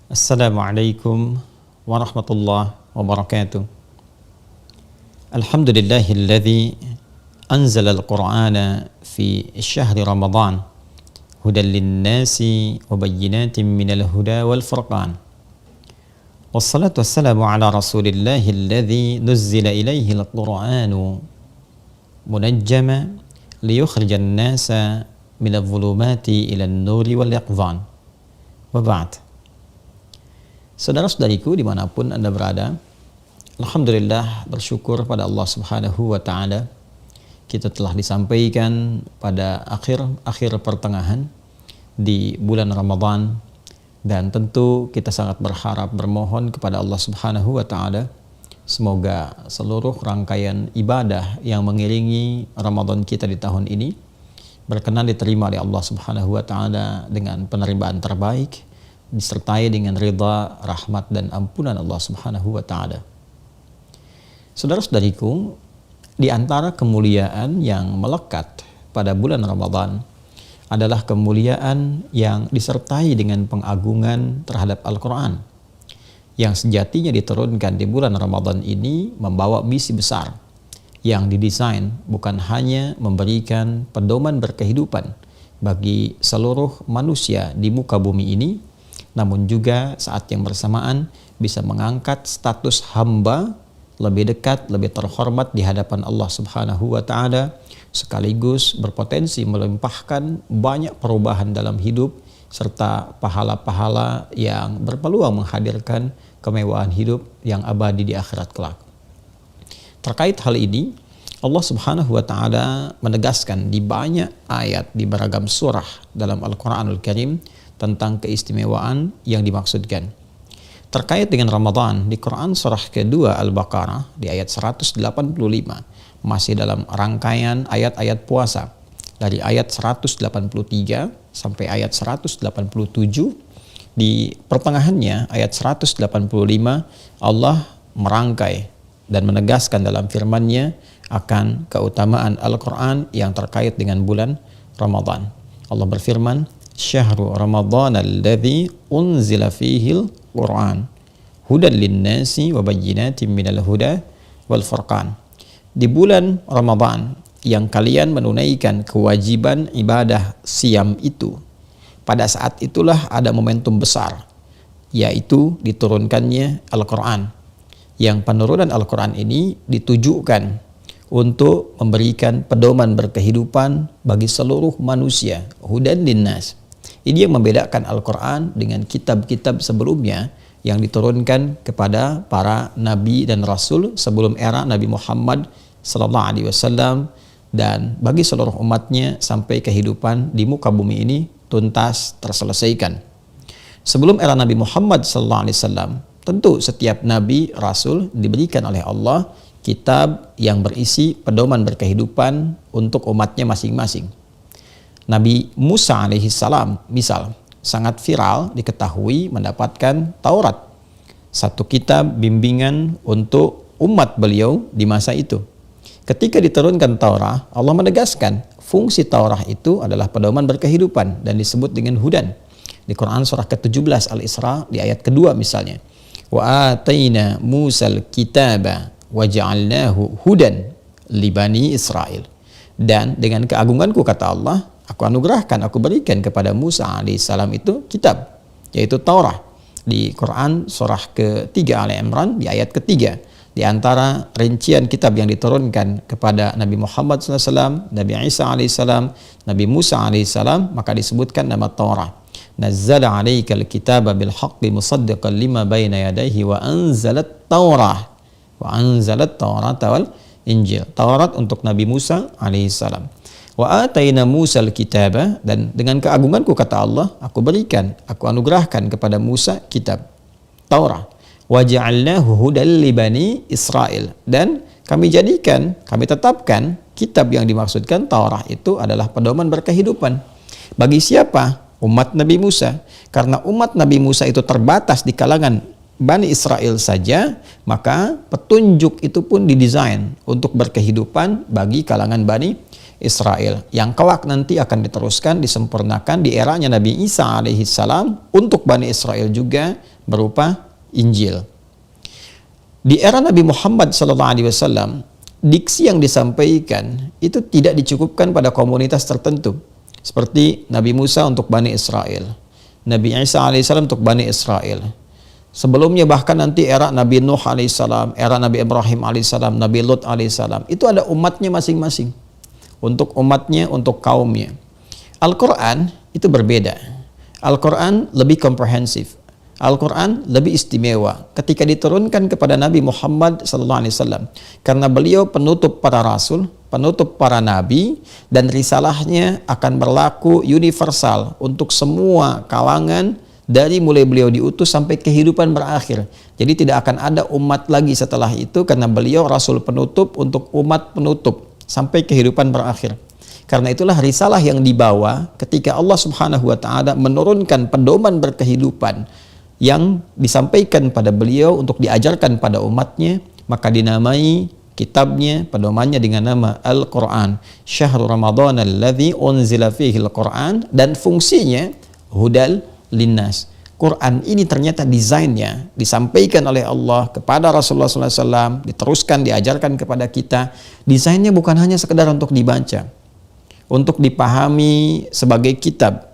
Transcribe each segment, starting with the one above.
Assalamualaikum warahmatullahi wabarakatuh. Alhamdulillahilladzi anzala al-Qur'ana fi syahri Ramadan hudan lin-nasi wa bayyinatin minal huda wal furqan. Wassalatu wassalamu ala Rasulillahilladzi nuzzila ilaihi al-Qur'anu munajjama liyukhrijan nasa minadh dhulumati ilan nuri wal yaqdhan. Wa ba'd. Saudara-saudariku dimanapun Anda berada, alhamdulillah bersyukur pada Allah Subhanahu wa Ta'ala, kita telah disampaikan pada akhir pertengahan di bulan Ramadan, dan tentu kita sangat berharap bermohon kepada Allah Subhanahu wa Ta'ala semoga seluruh rangkaian ibadah yang mengiringi Ramadan kita di tahun ini berkenan diterima oleh Allah Subhanahu wa Ta'ala dengan penerimaan terbaik, disertai dengan ridha, rahmat dan ampunan Allah Subhanahu wa Ta'ala. Saudara-saudariku, di antara kemuliaan yang melekat pada bulan Ramadan adalah kemuliaan yang disertai dengan pengagungan terhadap Al-Quran, yang sejatinya diturunkan di bulan Ramadan ini membawa misi besar yang didesain bukan hanya memberikan pedoman berkehidupan bagi seluruh manusia di muka bumi ini, namun juga saat yang bersamaan bisa mengangkat status hamba lebih dekat, lebih terhormat di hadapan Allah Subhanahu wa Ta'ala, sekaligus berpotensi melimpahkan banyak perubahan dalam hidup serta pahala-pahala yang berpeluang menghadirkan kemewahan hidup yang abadi di akhirat kelak. Terkait hal ini, Allah Subhanahu wa Ta'ala menegaskan di banyak ayat di beragam surah dalam Al-Quranul Karim tentang keistimewaan yang dimaksudkan. Terkait dengan Ramadan, di Quran surah kedua Al-Baqarah di ayat 185 masih dalam rangkaian ayat-ayat puasa dari ayat 183 sampai ayat 187. Di pertengahannya ayat 185 Allah merangkai dan menegaskan dalam firman-Nya akan keutamaan Al-Quran yang terkait dengan bulan Ramadan. Allah berfirman, Syahrul Ramadan alladzi unzila fihil Qur'an hudan lin-nasi wa bayyinatin minal huda wal furqan. Di bulan Ramadan yang kalian menunaikan kewajiban ibadah siam itu, pada saat itulah ada momentum besar, yaitu diturunkannya Al-Quran, yang penurunan Al-Quran ini ditujukan untuk memberikan pedoman berkehidupan bagi seluruh manusia, hudan linnas. Ini yang membedakan Al-Quran dengan kitab-kitab sebelumnya yang diturunkan kepada para nabi dan rasul sebelum era Nabi Muhammad SAW, dan bagi seluruh umatnya sampai kehidupan di muka bumi ini tuntas terselesaikan. Sebelum era Nabi Muhammad SAW, tentu setiap nabi rasul diberikan oleh Allah kitab yang berisi pedoman berkehidupan untuk umatnya masing-masing. Nabi Musa alaihissalam misal sangat viral diketahui mendapatkan Taurat, satu kitab bimbingan untuk umat beliau di masa itu. Ketika diturunkan Taurat, Allah menegaskan fungsi Taurat itu adalah pedoman berkehidupan dan disebut dengan hudan. Di Quran surah ke-17 Al-Isra di ayat kedua misalnya, wa ataina Musal kitaba wa ja'alnahu hudan li bani Israil. Dan dengan keagunganku, kata Allah, aku anugerahkan, aku berikan kepada Musa alaihissalam itu kitab, yaitu Taurat. Di Quran surah ketiga Ali Imran di ayat ketiga, di antara rincian kitab yang diturunkan kepada Nabi Muhammad SAW, Nabi Isa alaihissalam, Nabi Musa alaihissalam, maka disebutkan nama Taurat. Nazzala alaikal kitaba bil haqqi musaddiqan lima baina yadayhi wa anzalat Taurat wal Injil. Taurat untuk Nabi Musa alaihissalam. Wa ataina Musal kitaba, dan dengan keagunganku, kata Allah, aku berikan, aku anugerahkan kepada Musa kitab Taurat. Wa ja'alnahu hudan li bani Israil, dan kami jadikan, kami tetapkan kitab yang dimaksudkan Taurat itu adalah pedoman berkehidupan. Bagi siapa? Umat Nabi Musa. Karena umat Nabi Musa itu terbatas di kalangan Bani Israel saja, maka petunjuk itu pun didesain untuk berkehidupan bagi kalangan Bani Israel, yang kelak nanti akan diteruskan, disempurnakan di eranya Nabi Isa alaihissalam untuk Bani Israel juga berupa Injil. Di era Nabi Muhammad SAW, diksi yang disampaikan itu tidak dicukupkan pada komunitas tertentu, seperti Nabi Musa untuk Bani Israel, Nabi Isa alaihissalam untuk Bani Israel. Sebelumnya bahkan nanti era Nabi Nuh alaihissalam, era Nabi Ibrahim alaihissalam, Nabi Lut alaihissalam, itu ada umatnya masing-masing. Untuk umatnya, untuk kaumnya. Al-Quran itu berbeda. Al-Quran lebih komprehensif. Al-Quran lebih istimewa ketika diturunkan kepada Nabi Muhammad SAW. Karena beliau penutup para rasul, penutup para nabi, dan risalahnya akan berlaku universal untuk semua kalangan dari mulai beliau diutus sampai kehidupan berakhir. Jadi tidak akan ada umat lagi setelah itu karena beliau rasul penutup untuk umat penutup sampai kehidupan berakhir. Karena itulah risalah yang dibawa ketika Allah Subhanahu wa taala menurunkan pedoman berkehidupan yang disampaikan pada beliau untuk diajarkan pada umatnya, maka dinamai kitabnya, pedomannya dengan nama Al-Quran. Syahrul Ramadan alladzi unzila fihi Al-Quran, dan fungsinya hudal linnas. Quran ini ternyata desainnya disampaikan oleh Allah kepada Rasulullah SAW, diteruskan, diajarkan kepada kita. Desainnya bukan hanya sekedar untuk dibaca, untuk dipahami sebagai kitab,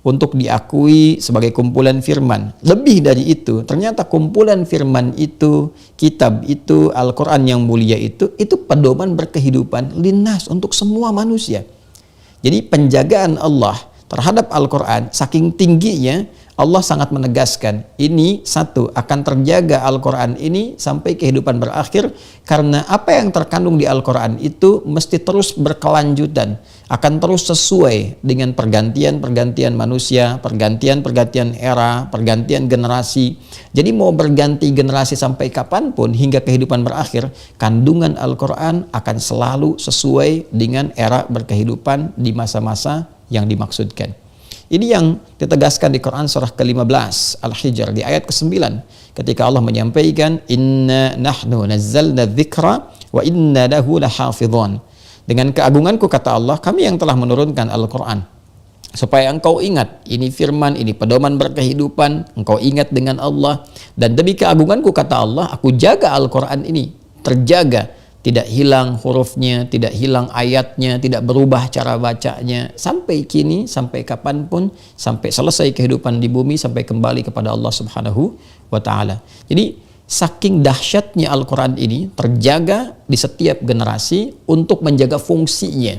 untuk diakui sebagai kumpulan firman. Lebih dari itu, ternyata kumpulan firman itu, kitab itu, Al-Quran yang mulia itu pedoman berkehidupan linnas untuk semua manusia. Jadi penjagaan Allah terhadap Al-Quran saking tingginya, Allah sangat menegaskan ini satu, akan terjaga Al-Quran ini sampai kehidupan berakhir, karena apa yang terkandung di Al-Quran itu mesti terus berkelanjutan, akan terus sesuai dengan pergantian-pergantian manusia, pergantian-pergantian era, pergantian generasi. Jadi mau berganti generasi sampai kapanpun hingga kehidupan berakhir, kandungan Al-Quran akan selalu sesuai dengan era berkehidupan di masa-masa yang dimaksudkan. Ini yang ditegaskan di Quran surah ke-15 Al-Hijr di ayat ke-9 ketika Allah menyampaikan inna nahnu nazzalna dzikra wa inna lahu lahafidhun. Dengan keagunganku, kata Allah, kami yang telah menurunkan Al-Quran supaya engkau ingat, ini firman, ini pedoman berkehidupan, engkau ingat dengan Allah, dan demi keagunganku, kata Allah, aku jaga Al-Quran ini terjaga, tidak hilang hurufnya, tidak hilang ayatnya, tidak berubah cara bacanya, sampai kini, sampai kapanpun, sampai selesai kehidupan di bumi, sampai kembali kepada Allah Subhanahu wa ta'ala. Jadi saking dahsyatnya Al-Quran ini terjaga di setiap generasi untuk menjaga fungsinya.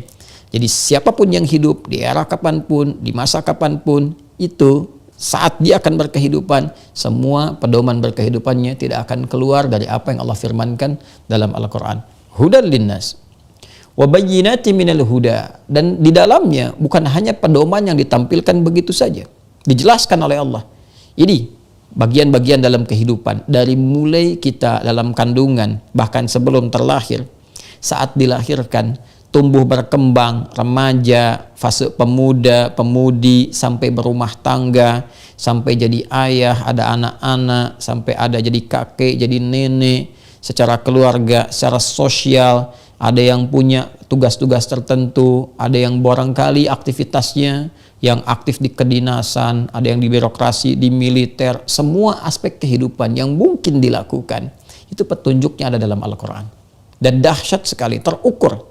Jadi siapapun yang hidup di era kapanpun, di masa kapanpun, itu saat dia akan berkehidupan, semua pedoman berkehidupannya tidak akan keluar dari apa yang Allah firmankan dalam Al-Quran. Hudal linnas wa bayyinatin minal huda, dan di dalamnya bukan hanya pedoman yang ditampilkan begitu saja, dijelaskan oleh Allah. Ini bagian-bagian dalam kehidupan, dari mulai kita dalam kandungan, bahkan sebelum terlahir, saat dilahirkan, tumbuh berkembang, remaja, fase pemuda, pemudi, sampai berumah tangga, sampai jadi ayah, ada anak-anak, sampai ada jadi kakek, jadi nenek, secara keluarga, secara sosial, ada yang punya tugas-tugas tertentu, ada yang barangkali aktivitasnya yang aktif di kedinasan, ada yang di birokrasi, di militer, semua aspek kehidupan yang mungkin dilakukan, itu petunjuknya ada dalam Al-Quran. Dan dahsyat sekali, terukur,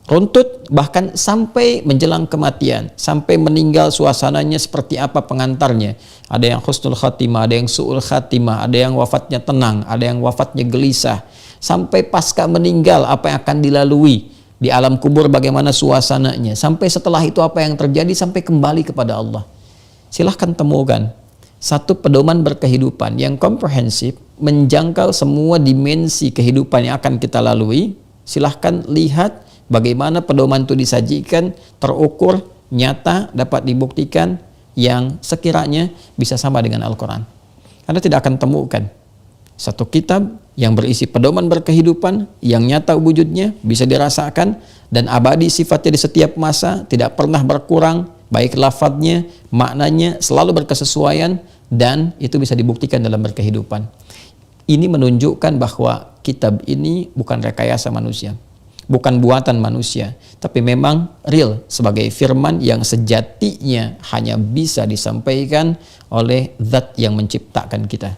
runtut, bahkan sampai menjelang kematian, sampai meninggal suasananya seperti apa pengantarnya. Ada yang husnul khatimah, ada yang su'ul khatimah, ada yang wafatnya tenang, ada yang wafatnya gelisah. Sampai pasca meninggal apa yang akan dilalui di alam kubur, bagaimana suasananya. Sampai setelah itu apa yang terjadi, sampai kembali kepada Allah. Silahkan temukan satu pedoman berkehidupan yang komprehensif, menjangkau semua dimensi kehidupan yang akan kita lalui. Silahkan lihat bagaimana pedoman itu disajikan, terukur, nyata, dapat dibuktikan, yang sekiranya bisa sama dengan Al-Quran. Anda tidak akan temukan satu kitab yang berisi pedoman berkehidupan yang nyata wujudnya, bisa dirasakan, dan abadi sifatnya di setiap masa, tidak pernah berkurang, baik lafadznya, maknanya, selalu berkesesuaian, dan itu bisa dibuktikan dalam berkehidupan. Ini menunjukkan bahwa kitab ini bukan rekayasa manusia. bukan buatan manusia, tapi memang real sebagai firman yang sejatinya hanya bisa disampaikan oleh zat yang menciptakan kita.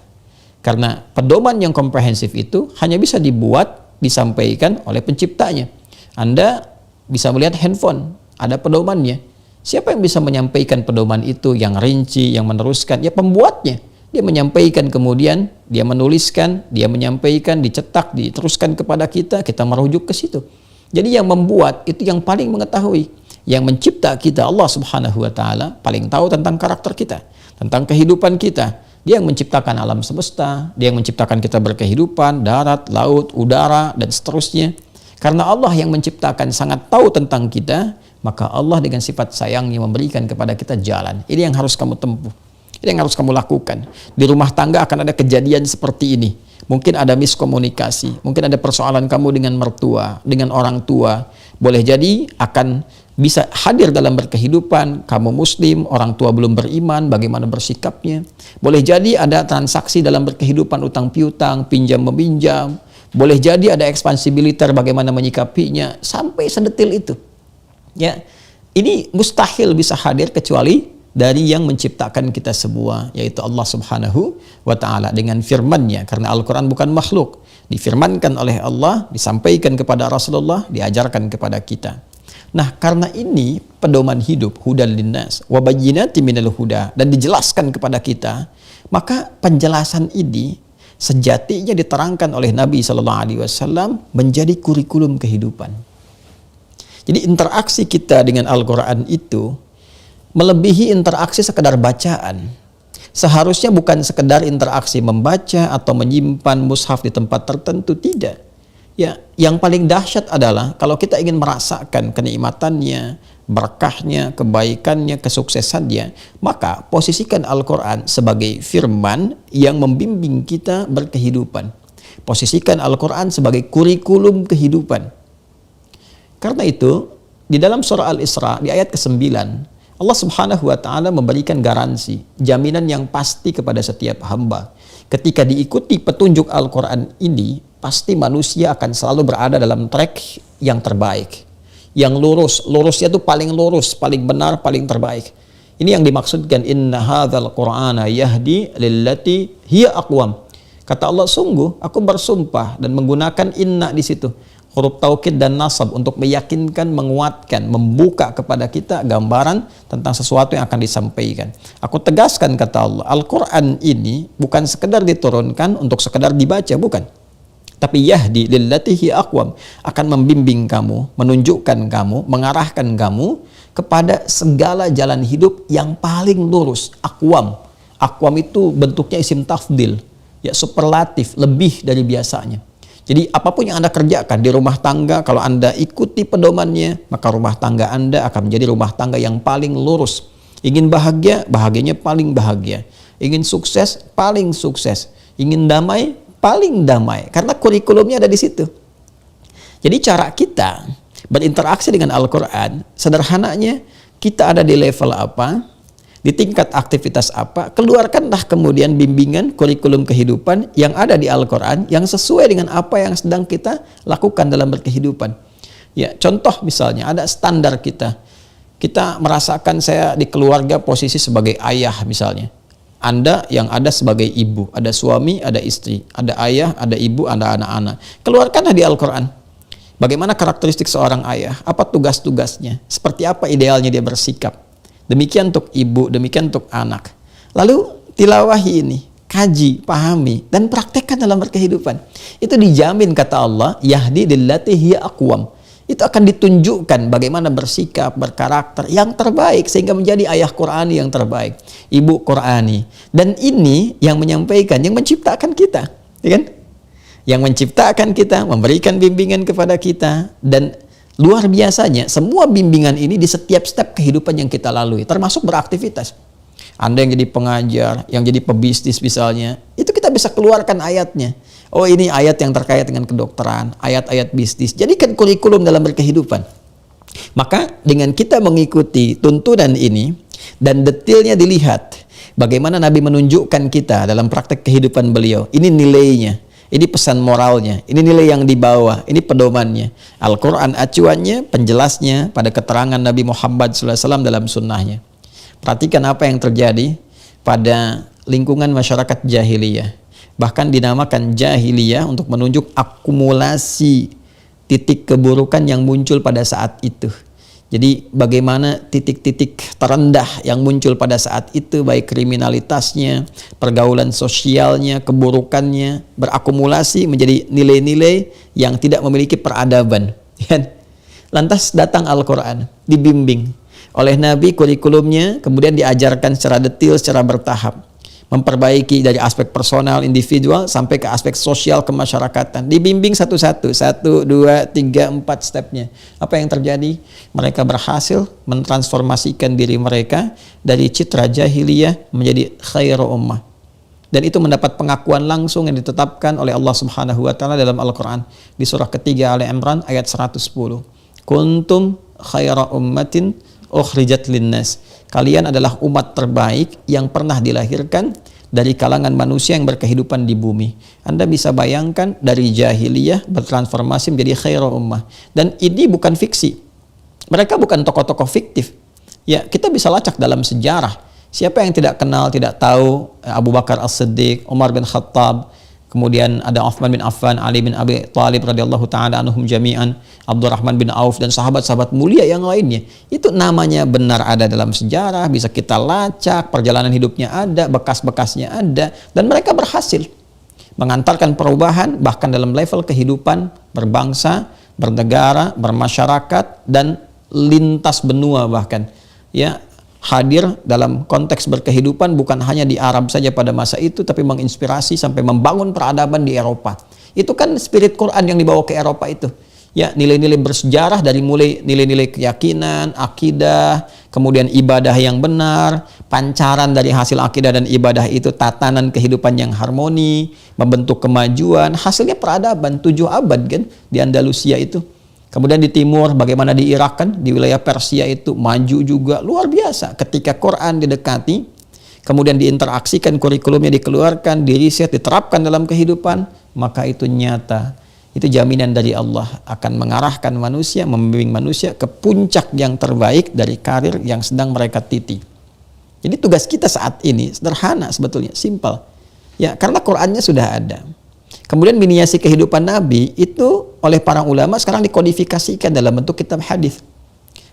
Karena pedoman yang komprehensif itu hanya bisa dibuat, disampaikan oleh penciptanya. Anda bisa melihat handphone, ada pedomannya. Siapa yang bisa menyampaikan pedoman itu yang rinci, yang meneruskan? Ya pembuatnya. Dia menyampaikan, kemudian dia menuliskan, dia menyampaikan, dicetak, diteruskan kepada kita merujuk ke situ. Jadi yang membuat itu yang paling mengetahui. Yang mencipta kita, Allah Subhanahu wa Ta'ala, paling tahu tentang karakter kita, tentang kehidupan kita. Dia yang menciptakan alam semesta, dia yang menciptakan kita berkehidupan, darat, laut, udara, dan seterusnya. Karena Allah yang menciptakan sangat tahu tentang kita, maka Allah dengan sifat sayangnya memberikan kepada kita jalan. Ini yang harus kamu tempuh. Ini yang harus kamu lakukan. Di rumah tangga akan ada kejadian seperti ini. Mungkin ada miskomunikasi, mungkin ada persoalan kamu dengan mertua, dengan orang tua. Boleh jadi akan bisa hadir dalam berkehidupan, kamu muslim, orang tua belum beriman, bagaimana bersikapnya. Boleh jadi ada transaksi dalam berkehidupan, utang piutang, pinjam meminjam. Boleh jadi ada ekspansi militer, bagaimana menyikapinya, sampai sedetil itu. Ya, ini mustahil bisa hadir kecuali dari yang menciptakan kita semua, yaitu Allah Subhanahu wa Ta'ala dengan firman-Nya. Karena Al-Quran bukan makhluk, difirmankan oleh Allah, disampaikan kepada Rasulullah, diajarkan kepada kita. Nah, karena ini pedoman hidup, hudan linnas wa bayyinatin minal huda, dan dijelaskan kepada kita, maka penjelasan ini sejatinya diterangkan oleh Nabi SAW menjadi kurikulum kehidupan. Jadi interaksi kita dengan Al-Quran itu melebihi interaksi sekedar bacaan. Seharusnya bukan sekedar interaksi membaca atau menyimpan mushaf di tempat tertentu, tidak. Ya, yang paling dahsyat adalah kalau kita ingin merasakan kenikmatannya, berkahnya, kebaikannya, kesuksesannya, maka posisikan Al-Quran sebagai firman yang membimbing kita berkehidupan. Posisikan Al-Quran sebagai kurikulum kehidupan. Karena itu, di dalam surah Al-Isra, di ayat ke-9, Allah Subhanahu wa Ta'ala memberikan garansi, jaminan yang pasti kepada setiap hamba. Ketika diikuti petunjuk Al-Quran ini, pasti manusia akan selalu berada dalam track yang terbaik, yang lurus. Lurusnya itu paling lurus, paling benar, paling terbaik. Ini yang dimaksudkan, inna hadzal qur'ana yahdi lillati hiya aqwam. Kata Allah, sungguh aku bersumpah, dan menggunakan inna di situ, huruf taukid dan nasab, untuk meyakinkan, menguatkan, membuka kepada kita gambaran tentang sesuatu yang akan disampaikan. Aku tegaskan, kata Allah, Al-Quran ini bukan sekedar diturunkan untuk sekedar dibaca, bukan. Tapi yahdi lillati hiya aqwam, akan membimbing kamu, menunjukkan kamu, mengarahkan kamu kepada segala jalan hidup yang paling lurus. Aqwam. Aqwam itu bentuknya isim tafdil, ya, superlatif, lebih dari biasanya. Jadi apapun yang Anda kerjakan di rumah tangga, kalau Anda ikuti pedomannya, maka rumah tangga Anda akan menjadi rumah tangga yang paling lurus. Ingin bahagia, bahagianya paling bahagia. Ingin sukses, paling sukses. Ingin damai, paling damai. Karena kurikulumnya ada di situ. Jadi cara kita berinteraksi dengan Al-Quran, sederhananya kita ada di level apa, di tingkat aktivitas apa, keluarkanlah kemudian bimbingan kurikulum kehidupan yang ada di Al-Quran yang sesuai dengan apa yang sedang kita lakukan dalam berkehidupan. Ya, contoh misalnya ada standar kita. Kita merasakan saya di keluarga posisi sebagai ayah misalnya. Anda yang ada sebagai ibu, ada suami, ada istri, ada ayah, ada ibu, ada anak-anak. Keluarkanlah di Al-Quran. Bagaimana karakteristik seorang ayah? Apa tugas-tugasnya? Seperti apa idealnya dia bersikap? Demikian untuk ibu, demikian untuk anak. Lalu tilawahi ini, kaji, pahami, dan praktekkan dalam berkehidupan. Itu dijamin, kata Allah, yahdi lillati hiya aqwam. Itu akan ditunjukkan bagaimana bersikap, berkarakter yang terbaik, sehingga menjadi ayah Qurani yang terbaik, ibu Qurani. Dan ini yang menyampaikan, yang menciptakan kita, ya kan? Yang menciptakan kita, memberikan bimbingan kepada kita, dan luar biasanya, semua bimbingan ini di setiap step kehidupan yang kita lalui, termasuk beraktivitas. Anda yang jadi pengajar, yang jadi pebisnis misalnya, itu kita bisa keluarkan ayatnya. Oh, ini ayat yang terkait dengan kedokteran, ayat-ayat bisnis. Jadikan kurikulum dalam berkehidupan. Maka dengan kita mengikuti tuntunan ini, dan detailnya dilihat, bagaimana Nabi menunjukkan kita dalam praktek kehidupan beliau. Ini nilainya. Ini pesan moralnya, ini nilai yang dibawa, ini pedomannya. Al-Quran acuannya, penjelasnya pada keterangan Nabi Muhammad SAW dalam sunnahnya. Perhatikan apa yang terjadi pada lingkungan masyarakat jahiliyah. Bahkan dinamakan jahiliyah untuk menunjuk akumulasi titik keburukan yang muncul pada saat itu. Jadi bagaimana titik-titik terendah yang muncul pada saat itu, baik kriminalitasnya, pergaulan sosialnya, keburukannya, berakumulasi menjadi nilai-nilai yang tidak memiliki peradaban. Lantas datang Al-Quran, dibimbing oleh Nabi kurikulumnya, kemudian diajarkan secara detail, secara bertahap. Memperbaiki dari aspek personal, individual, sampai ke aspek sosial kemasyarakatan. Dibimbing satu-satu, 1, 2, 3, 4 stepnya. Apa yang terjadi? Mereka berhasil mentransformasikan diri mereka dari citra jahiliyah menjadi khairu ummah. Dan itu mendapat pengakuan langsung yang ditetapkan oleh Allah Subhanahu wa taala dalam Al-Qur'an di surah ketiga Ali Imran ayat 110. Kuntum khaira ummatin ukhrijat linnas. Kalian adalah umat terbaik yang pernah dilahirkan dari kalangan manusia yang berkehidupan di bumi. Anda bisa bayangkan dari jahiliyah bertransformasi menjadi khairu ummah. Dan ini bukan fiksi. Mereka bukan tokoh-tokoh fiktif. Ya, kita bisa lacak dalam sejarah. Siapa yang tidak kenal, tidak tahu Abu Bakar As-Siddiq, Umar bin Khattab, kemudian ada Uthman bin Affan, Ali bin Abi Thalib radhiyallahu taala anhum jami'an, Abdurrahman bin Auf dan sahabat-sahabat mulia yang lainnya. Itu namanya benar ada dalam sejarah, bisa kita lacak, perjalanan hidupnya ada, bekas-bekasnya ada, dan mereka berhasil mengantarkan perubahan bahkan dalam level kehidupan berbangsa, bernegara, bermasyarakat dan lintas benua bahkan. Ya, hadir dalam konteks berkehidupan bukan hanya di Arab saja pada masa itu, tapi menginspirasi sampai membangun peradaban di Eropa. Itu kan spirit Quran yang dibawa ke Eropa itu. Ya, nilai-nilai bersejarah dari mulai nilai-nilai keyakinan, akidah, kemudian ibadah yang benar, pancaran dari hasil akidah dan ibadah itu tatanan kehidupan yang harmoni, membentuk kemajuan, hasilnya peradaban 7 abad kan di Andalusia itu. Kemudian di timur, bagaimana di Irak kan, di wilayah Persia itu maju juga luar biasa. Ketika Quran didekati, kemudian diinteraksikan, kurikulumnya dikeluarkan, diriset, diterapkan dalam kehidupan, maka itu nyata. Itu jaminan dari Allah akan mengarahkan manusia, membimbing manusia ke puncak yang terbaik dari karir yang sedang mereka titi. Jadi tugas kita saat ini sederhana sebetulnya, simpel. Ya, karena Qurannya sudah ada. Kemudian miniasi kehidupan Nabi itu oleh para ulama sekarang dikodifikasikan dalam bentuk kitab hadis.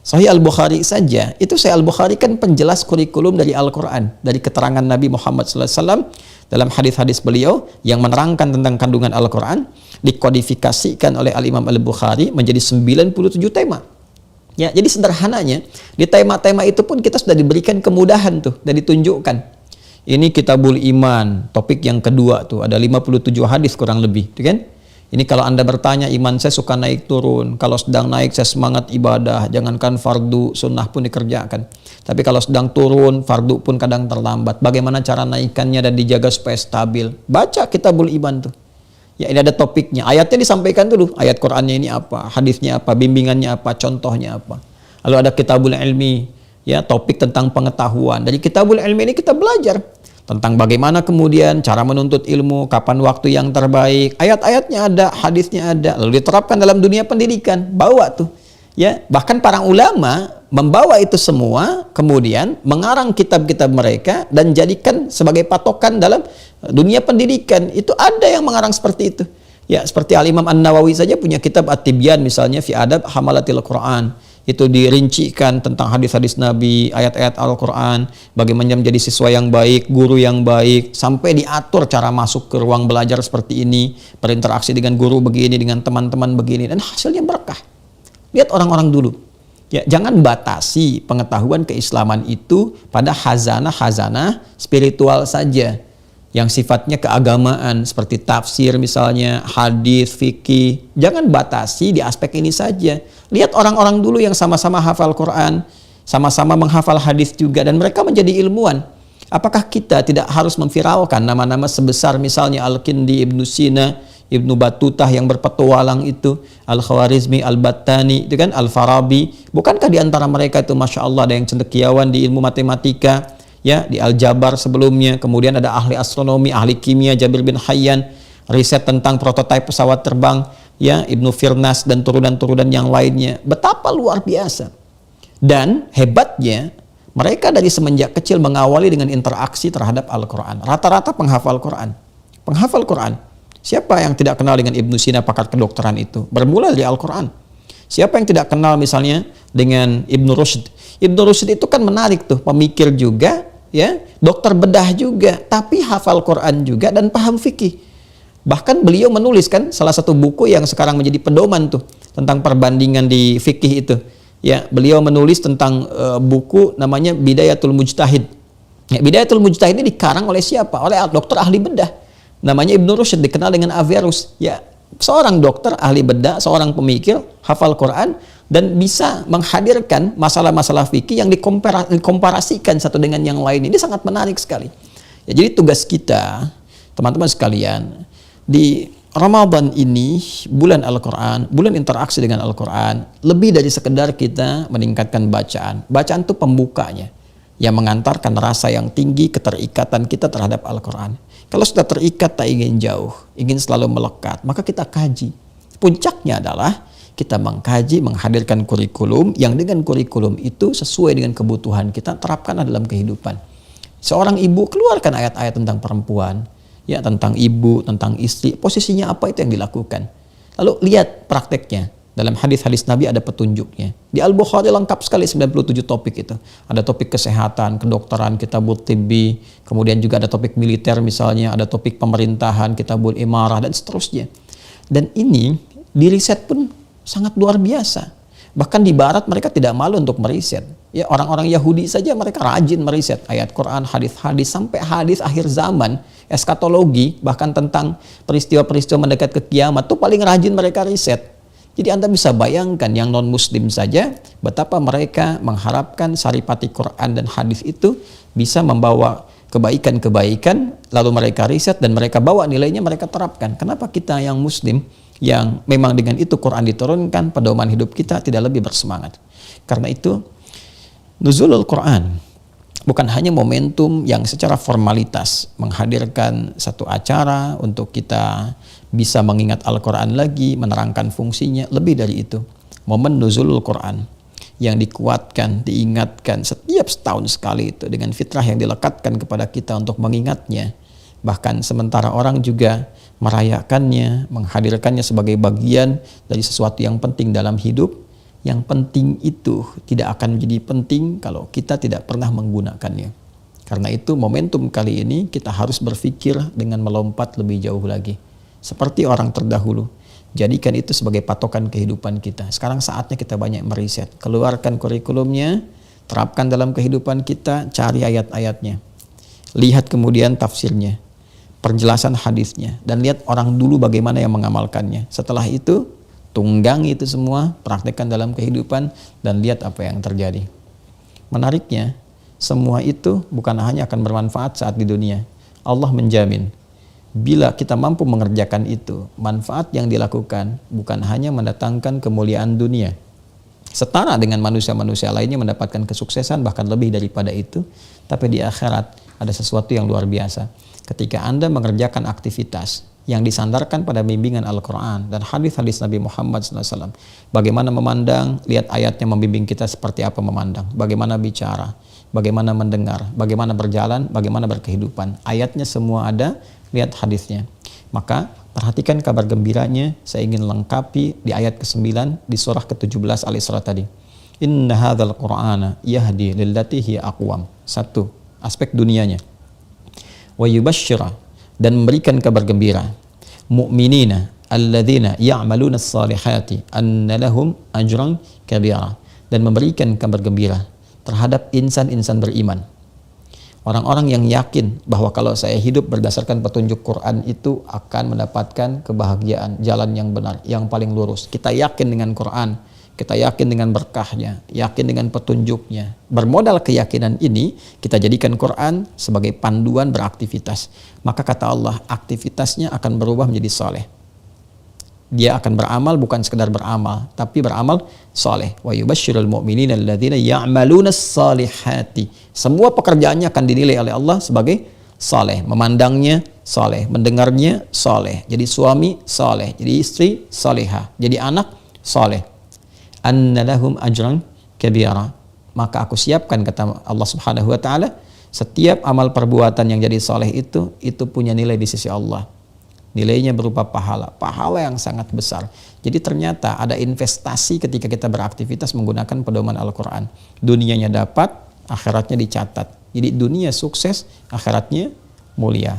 Sahih Al-Bukhari saja, itu Sahih Al-Bukhari kan penjelas kurikulum dari Al-Quran, dari keterangan Nabi Muhammad SAW dalam hadis-hadis beliau yang menerangkan tentang kandungan Al-Quran, dikodifikasikan oleh Al-Imam Al-Bukhari menjadi 97 tema. Ya, jadi sederhananya, di tema-tema itu pun kita sudah diberikan kemudahan tuh, dan ditunjukkan. Ini Kitabul Iman, topik yang kedua tuh, ada 57 hadis kurang lebih, tuh kan? Ini kalau Anda bertanya, iman saya suka naik turun. Kalau sedang naik saya semangat ibadah, jangankan fardu, sunnah pun dikerjakan. Tapi kalau sedang turun, fardu pun kadang terlambat. Bagaimana cara naikannya dan dijaga supaya stabil? Baca Kitabul Iman tuh. Ya, ini ada topiknya, ayatnya disampaikan dulu. Ayat Qur'annya ini apa, hadisnya apa, bimbingannya apa, contohnya apa. Lalu ada Kitabul Ilmi. Ya, topik tentang pengetahuan. Dari Kitabul Ilmi ini kita belajar tentang bagaimana kemudian cara menuntut ilmu, kapan waktu yang terbaik. Ayat-ayatnya ada, hadisnya ada, lalu diterapkan dalam dunia pendidikan. Bawa tuh. Ya, bahkan para ulama membawa itu semua, kemudian mengarang kitab-kitab mereka dan jadikan sebagai patokan dalam dunia pendidikan. Itu ada yang mengarang seperti itu. Ya, seperti Al-Imam An-Nawawi saja punya kitab At-Tibyan misalnya fi adab hamalatil Quran. Itu dirincikan tentang hadis-hadis Nabi, ayat-ayat Al-Quran, bagaimana menjadi siswa yang baik, guru yang baik, sampai diatur cara masuk ke ruang belajar seperti ini, berinteraksi dengan guru begini, dengan teman-teman begini, dan hasilnya berkah. Lihat orang-orang dulu. Ya, jangan batasi pengetahuan keislaman itu pada hazanah-hazanah spiritual saja, yang sifatnya keagamaan seperti tafsir misalnya, hadis, fikih. Jangan batasi di aspek ini saja. Lihat orang-orang dulu yang sama-sama hafal Quran, sama-sama menghafal hadis juga, dan mereka menjadi ilmuwan. Apakah kita tidak harus memviralkan nama-nama sebesar misalnya Al-Kindi, Ibnu Sina, Ibnu Batutah yang berpetualang itu, Al-Khawarizmi, Al-Battani, itu kan, Al-Farabi. Bukankah di antara mereka itu Masya Allah ada yang cendekiawan di ilmu matematika, ya, di Al-Jabar sebelumnya, kemudian ada ahli astronomi, ahli kimia, Jabir bin Hayyan, riset tentang prototipe pesawat terbang, ya, Ibnu Firnas dan turunan-turunan yang lainnya. Betapa luar biasa. Dan hebatnya, mereka dari semenjak kecil mengawali dengan interaksi terhadap Al-Quran. Rata-rata penghafal Quran. Penghafal Quran. Siapa yang tidak kenal dengan Ibnu Sina, pakar kedokteran itu? Bermula dari Al-Quran. Siapa yang tidak kenal misalnya dengan Ibnu Rushd? Ibnu Rushd itu kan menarik tuh, pemikir juga, ya, dokter bedah juga, tapi hafal Quran juga dan paham fikih. Bahkan beliau menulis kan salah satu buku yang sekarang menjadi pedoman tuh tentang perbandingan di fikih itu. Ya, beliau menulis tentang buku namanya Bidayatul Mujtahid. Ya, Bidayatul Mujtahid ini dikarang oleh siapa? Oleh dokter ahli bedah. Namanya Ibnu Rushd, dikenal dengan Averroes. Ya, seorang dokter ahli bedah, seorang pemikir, hafal Quran dan bisa menghadirkan masalah-masalah fikih yang dikomparasikan satu dengan yang lain. Ini sangat menarik sekali. Ya, jadi tugas kita, teman-teman sekalian, di Ramadan ini, bulan Al-Quran, bulan interaksi dengan Al-Quran, lebih dari sekedar kita meningkatkan bacaan. Bacaan itu pembukanya, yang mengantarkan rasa yang tinggi, keterikatan kita terhadap Al-Quran. Kalau sudah terikat, tak ingin jauh, ingin selalu melekat, maka kita kaji. Puncaknya adalah kita mengkaji, menghadirkan kurikulum, yang dengan kurikulum itu sesuai dengan kebutuhan kita, terapkan dalam kehidupan. Seorang ibu keluarkan ayat-ayat tentang perempuan, ya, tentang ibu, tentang istri, posisinya apa itu yang dilakukan. Lalu lihat prakteknya. Dalam hadis-hadis Nabi ada petunjuknya. Di Al-Bukhari lengkap sekali 97 topik itu. Ada topik kesehatan, kedokteran, kitabul tibbi, kemudian juga ada topik militer misalnya, ada topik pemerintahan, kitabul imarah, dan seterusnya. Dan ini di riset pun sangat luar biasa. Bahkan di barat mereka tidak malu untuk meriset. Ya, orang-orang Yahudi saja mereka rajin meriset ayat Quran, hadis-hadis, sampai hadis akhir zaman, eskatologi, bahkan tentang peristiwa-peristiwa mendekat ke kiamat itu paling rajin mereka riset. Jadi Anda bisa bayangkan yang non-muslim saja betapa mereka mengharapkan saripati Quran dan hadis itu bisa membawa kebaikan-kebaikan, lalu mereka riset dan mereka bawa nilainya, mereka terapkan. Kenapa kita yang muslim yang memang dengan itu Quran diturunkan, pedoman hidup kita tidak lebih bersemangat? Karena itu nuzulul Quran bukan hanya momentum yang secara formalitas menghadirkan satu acara untuk kita bisa mengingat Al-Quran lagi, menerangkan fungsinya. Lebih dari itu, momen nuzulul Quran yang dikuatkan, diingatkan setiap setahun sekali itu dengan fitrah yang dilekatkan kepada kita untuk mengingatnya. Bahkan sementara orang juga merayakannya, menghadirkannya sebagai bagian dari sesuatu yang penting dalam hidup. Yang penting itu tidak akan menjadi penting kalau kita tidak pernah menggunakannya. Karena itu momentum kali ini kita harus berpikir dengan melompat lebih jauh lagi. Seperti orang terdahulu, jadikan itu sebagai patokan kehidupan kita. Sekarang saatnya kita banyak meriset, keluarkan kurikulumnya, terapkan dalam kehidupan kita, cari ayat-ayatnya, lihat kemudian tafsirnya, penjelasan hadisnya, dan lihat orang dulu bagaimana yang mengamalkannya. Setelah itu, tunggangi itu semua, praktekkan dalam kehidupan, dan lihat apa yang terjadi. Menariknya, semua itu bukan hanya akan bermanfaat saat di dunia. Allah menjamin bila kita mampu mengerjakan itu, manfaat yang dilakukan bukan hanya mendatangkan kemuliaan dunia, setara dengan manusia-manusia lainnya mendapatkan kesuksesan bahkan lebih daripada itu, tapi di akhirat ada sesuatu yang luar biasa. Ketika Anda mengerjakan aktivitas yang disandarkan pada bimbingan Al-Quran dan hadis-hadis Nabi Muhammad SAW, bagaimana memandang, lihat ayatnya membimbing kita seperti apa memandang, bagaimana bicara, bagaimana mendengar, bagaimana berjalan, bagaimana berkehidupan. Ayatnya semua ada, lihat hadisnya. Maka perhatikan kabar gembiranya, saya ingin lengkapi di ayat ke-9 di surah ke-17 Al-Isra tadi. Inna hadzal Qur'ana yahdi lillati hiya aqwam. Satu, aspek dunianya. Wa yubashshira, dan memberikan kabar gembira. Mu'minina alladzina ya'maluna as-salihati anna lahum ajran kabira, dan memberikan kabar gembira terhadap insan-insan beriman. Orang-orang yang yakin bahwa kalau saya hidup berdasarkan petunjuk Quran itu akan mendapatkan kebahagiaan, jalan yang benar, yang paling lurus. Kita yakin dengan Quran, kita yakin dengan berkahnya, yakin dengan petunjuknya. Bermodal keyakinan ini, kita jadikan Quran sebagai panduan beraktivitas. Maka kata Allah, aktivitasnya akan berubah menjadi soleh. Dia akan beramal bukan sekedar beramal, tapi beramal soleh. Wa yubashshirul mu'minina alladzina ya'maluna as-salihati. Semua pekerjaannya akan dinilai oleh Allah sebagai soleh, memandangnya soleh, mendengarnya soleh, jadi suami soleh, jadi istri solehah, jadi anak soleh. Anna lahum ajran kabira. Maka aku siapkan, kata Allah Subhanahu wa taala, setiap amal perbuatan yang jadi soleh itu punya nilai di sisi Allah. Nilainya berupa pahala yang sangat besar. Jadi ternyata ada investasi ketika kita beraktivitas menggunakan pedoman Al-Quran. Dunianya dapat, akhiratnya dicatat. Jadi dunia sukses, akhiratnya mulia.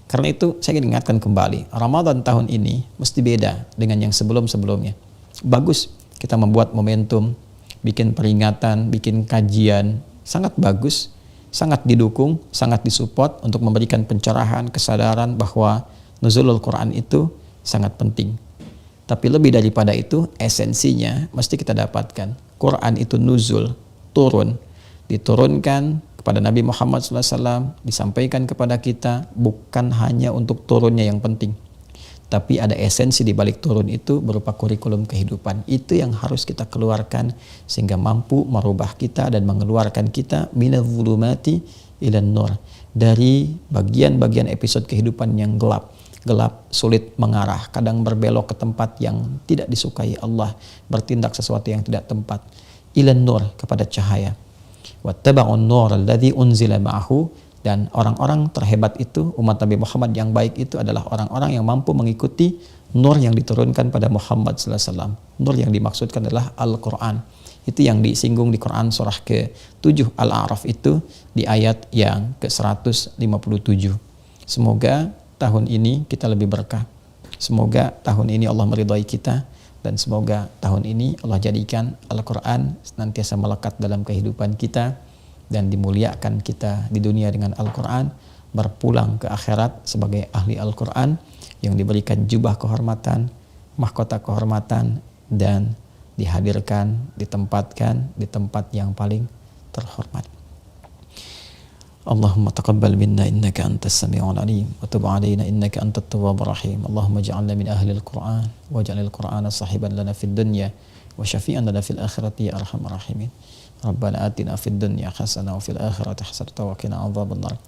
Karena itu saya ingin ingatkan kembali, Ramadan tahun ini mesti beda dengan yang sebelum-sebelumnya. Bagus kita membuat momentum, bikin peringatan, bikin kajian, sangat bagus, sangat didukung, sangat disupport untuk memberikan pencerahan, kesadaran bahwa nuzulul Quran itu sangat penting. Tapi lebih daripada itu, esensinya mesti kita dapatkan. Quran itu nuzul, turun, diturunkan kepada Nabi Muhammad SAW, disampaikan kepada kita, bukan hanya untuk turunnya yang penting, tapi ada esensi di balik turun itu berupa kurikulum kehidupan. Itu yang harus kita keluarkan sehingga mampu merubah kita dan mengeluarkan kita minadh dhulumati ilan nur, dari bagian-bagian episode kehidupan yang gelap, sulit mengarah, kadang berbelok ke tempat yang tidak disukai Allah, bertindak sesuatu yang tidak tempat, ilan nur, kepada cahaya. Wattaba'un nur alladzi unzila ma'ahu, dan orang-orang terhebat itu, umat Nabi Muhammad yang baik itu adalah orang-orang yang mampu mengikuti nur yang diturunkan pada Muhammad SAW. Nur yang dimaksudkan adalah Al-Quran. Itu yang disinggung di Quran surah ke-7 Al-A'raf itu di ayat yang ke-157. Semoga tahun ini kita lebih berkah. Semoga tahun ini Allah meridhai kita, dan semoga tahun ini Allah jadikan Al-Quran senantiasa melekat dalam kehidupan kita dan dimuliakan kita di dunia dengan Al-Quran, berpulang ke akhirat sebagai ahli Al-Quran yang diberikan jubah kehormatan, mahkota kehormatan, dan dihadirkan, ditempatkan di tempat yang paling terhormat. Allahumma taqabbal minna innaka antas sami'ul alim wa tub 'alaina innaka antat tawwabur rahim. Allahumma ij'alna min ahli al-Qur'an waj'alil Qur'ana sahiban lana fid dunya wa syafi'an lana fil akhirati ya arhamar rahimin. Rabbana atina fid dunya hasanah wa fil akhirati hasanah wa qina adzabannar.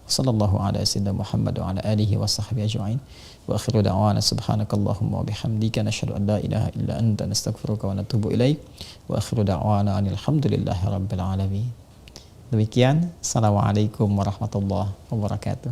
Sallallahu ala sayyidina Muhammad wa ala alihi wa sahbihi ajma'in. Wa akhiru da'wana subhanakallahumma wa bihamdika nashhadu an la ilaha illa anta nastaghfiruka wa natubu ilaik. Wa akhiru da'wana alhamdulillahi rabbil alamin. Demikian, assalamualaikum warahmatullahi wabarakatuh.